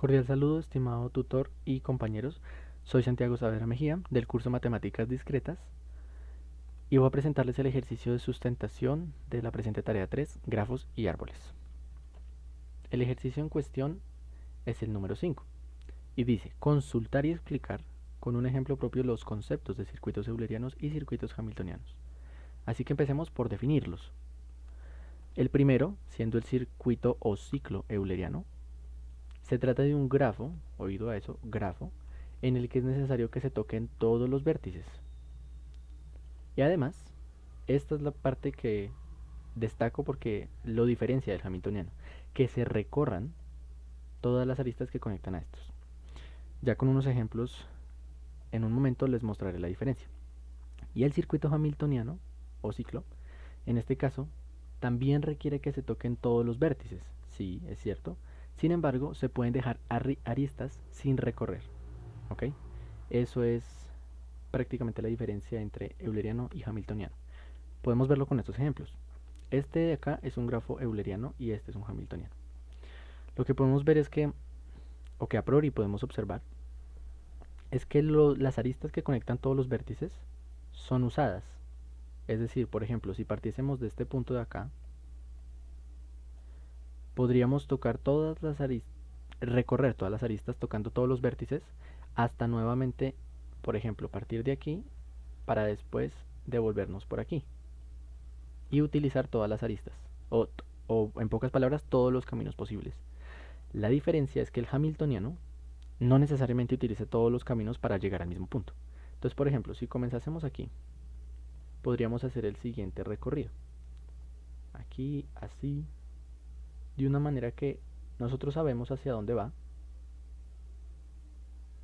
Cordial saludo, estimado tutor y compañeros. Soy Santiago Saavedra Mejía, del curso Matemáticas Discretas, y voy a presentarles el ejercicio de sustentación de la presente tarea 3, grafos y árboles. El ejercicio en cuestión es el número 5, y dice, consultar y explicar con un ejemplo propio los conceptos de circuitos eulerianos y circuitos hamiltonianos. Así que empecemos por definirlos. El primero, siendo el circuito o ciclo euleriano, se trata de un grafo, oído a eso, grafo, en el que es necesario que se toquen todos los vértices. Y además, esta es la parte que destaco porque lo diferencia del hamiltoniano, que se recorran todas las aristas que conectan a estos. Ya con unos ejemplos, en un momento les mostraré la diferencia. Y el circuito hamiltoniano, o ciclo, en este caso, también requiere que se toquen todos los vértices, sí, es cierto. Sin embargo, se pueden dejar aristas sin recorrer, ¿ok? Eso es prácticamente la diferencia entre euleriano y hamiltoniano. Podemos verlo con estos ejemplos. Este de acá es un grafo euleriano y este es un hamiltoniano. Lo que podemos ver es que, o que a priori podemos observar, es que las aristas que conectan todos los vértices son usadas. Es decir, por ejemplo, si partiésemos de este punto de acá, podríamos tocar todas las aristas, recorrer todas las aristas tocando todos los vértices hasta nuevamente, por ejemplo, partir de aquí para después devolvernos por aquí y utilizar todas las aristas o en pocas palabras todos los caminos posibles. La diferencia es que el hamiltoniano no necesariamente utilice todos los caminos para llegar al mismo punto. Entonces, por ejemplo, si comenzásemos aquí, podríamos hacer el siguiente recorrido. Aquí, así, de una manera que nosotros sabemos hacia dónde va.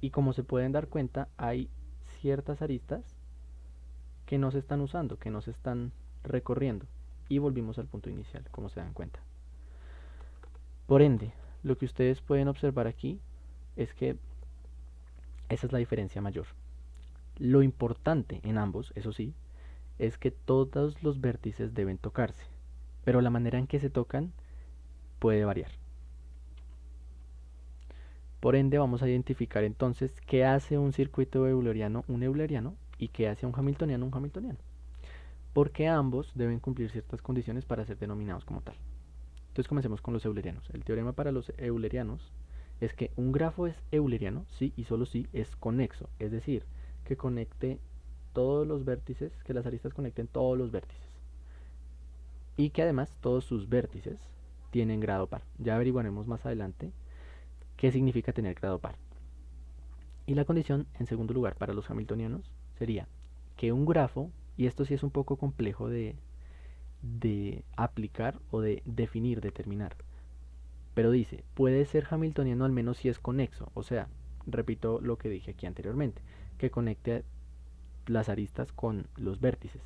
Y como se pueden dar cuenta, hay ciertas aristas que no se están usando, que no se están recorriendo. Y volvimos al punto inicial, como se dan cuenta. Por ende, lo que ustedes pueden observar aquí es que esa es la diferencia mayor. Lo importante en ambos, eso sí, es que todos los vértices deben tocarse, pero la manera en que se tocan puede variar. Por ende, vamos a identificar entonces qué hace un circuito euleriano un euleriano y qué hace un hamiltoniano un hamiltoniano, porque ambos deben cumplir ciertas condiciones para ser denominados como tal. Entonces comencemos con los eulerianos. El teorema para los eulerianos es que un grafo es euleriano si y solo si es conexo, es decir, que conecte todos los vértices, que las aristas conecten todos los vértices. Y que además todos sus vértices tienen grado par. Ya averiguaremos más adelante qué significa tener grado par. Y la condición, en segundo lugar, para los hamiltonianos sería que un grafo, y esto sí es un poco complejo de aplicar o de definir, determinar, pero dice, puede ser hamiltoniano al menos si es conexo, o sea, repito lo que dije aquí anteriormente, que conecte las aristas con los vértices.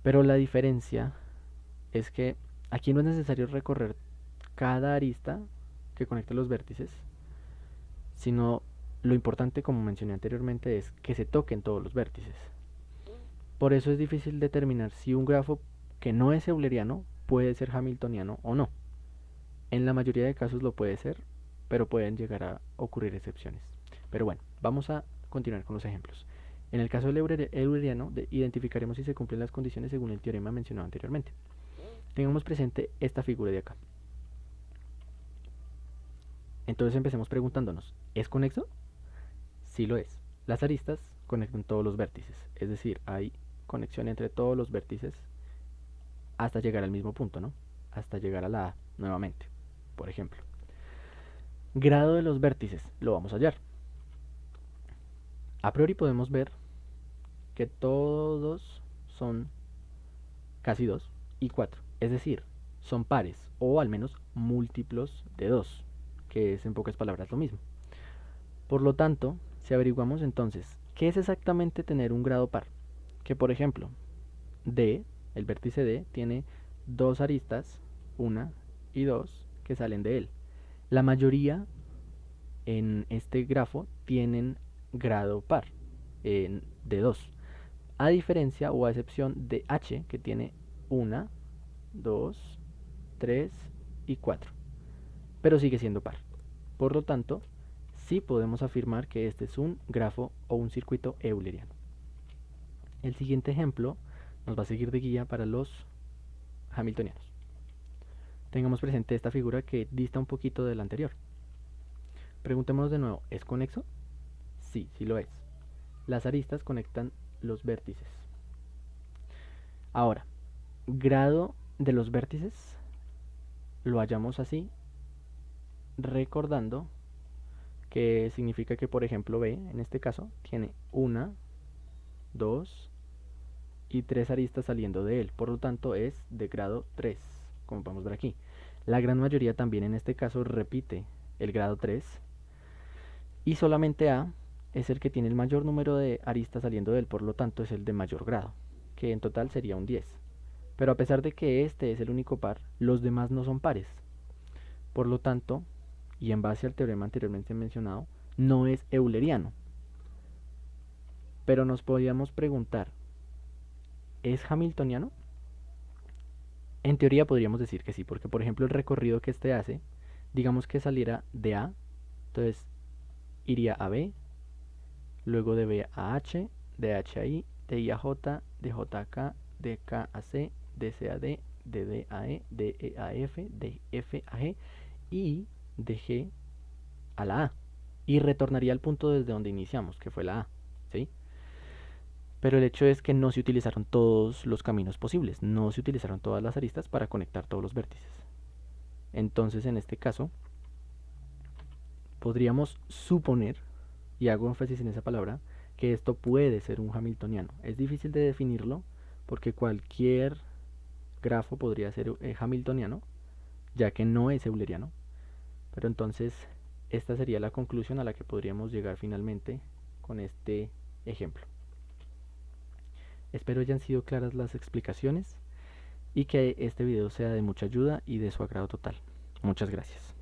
Pero la diferencia es que aquí no es necesario recorrer cada arista que conecte los vértices, sino lo importante, como mencioné anteriormente, es que se toquen todos los vértices. Por eso es difícil determinar si un grafo que no es euleriano puede ser hamiltoniano o no. En la mayoría de casos lo puede ser, pero pueden llegar a ocurrir excepciones. Pero bueno, vamos a continuar con los ejemplos. En el caso del euleriano, identificaremos si se cumplen las condiciones según el teorema mencionado anteriormente. Tengamos presente esta figura de acá. Entonces empecemos preguntándonos, ¿es conexo? Sí lo es. Las aristas conectan todos los vértices, es decir, hay conexión entre todos los vértices hasta llegar al mismo punto, ¿no? Hasta llegar a la A nuevamente, por ejemplo. Grado de los vértices, lo vamos a hallar. A priori podemos ver que todos son casi 2 y 4, es decir, son pares o al menos múltiplos de 2, que es en pocas palabras lo mismo. Por lo tanto, si averiguamos entonces qué es exactamente tener un grado par, que por ejemplo, D, el vértice D, tiene dos aristas, una y dos, que salen de él. La mayoría en este grafo tienen grado par de 2, a diferencia o a excepción de H, que tiene 1, 2, 3 y 4, pero sigue siendo par. Por lo tanto, sí podemos afirmar que este es un grafo o un circuito euleriano. El siguiente ejemplo nos va a seguir de guía para los hamiltonianos. Tengamos presente esta figura que dista un poquito de la anterior. Preguntémonos de nuevo, ¿es conexo? Sí, sí lo es. Las aristas conectan los vértices. Ahora, grado de los vértices lo hallamos así, recordando que significa que, por ejemplo, B, en este caso, tiene 1, 2 y 3 aristas saliendo de él. Por lo tanto, es de grado 3, como podemos ver aquí. La gran mayoría también en este caso repite el grado 3. Y solamente A es el que tiene el mayor número de aristas saliendo de él. Por lo tanto, es el de mayor grado, que en total sería un 10. Pero a pesar de que este es el único par, los demás no son pares. Por lo tanto, y en base al teorema anteriormente mencionado, no es euleriano. Pero nos podríamos preguntar, ¿es hamiltoniano? En teoría podríamos decir que sí, porque por ejemplo el recorrido que este hace, digamos que saliera de A, entonces iría a B, luego de B a H, de H a I, de I a J, de J a K, de K a C, de C a D, de D a E, de E a F, de F a G y de G a la A. Y retornaría al punto desde donde iniciamos, que fue la A, ¿sí? Pero el hecho es que no se utilizaron todos los caminos posibles, no se utilizaron todas las aristas para conectar todos los vértices. Entonces, en este caso, podríamos suponer, y hago énfasis en esa palabra, que esto puede ser un hamiltoniano. Es difícil de definirlo porque cualquier grafo podría ser hamiltoniano, ya que no es euleriano. Pero entonces, esta sería la conclusión a la que podríamos llegar finalmente con este ejemplo. Espero hayan sido claras las explicaciones y que este video sea de mucha ayuda y de su agrado total. Muchas gracias.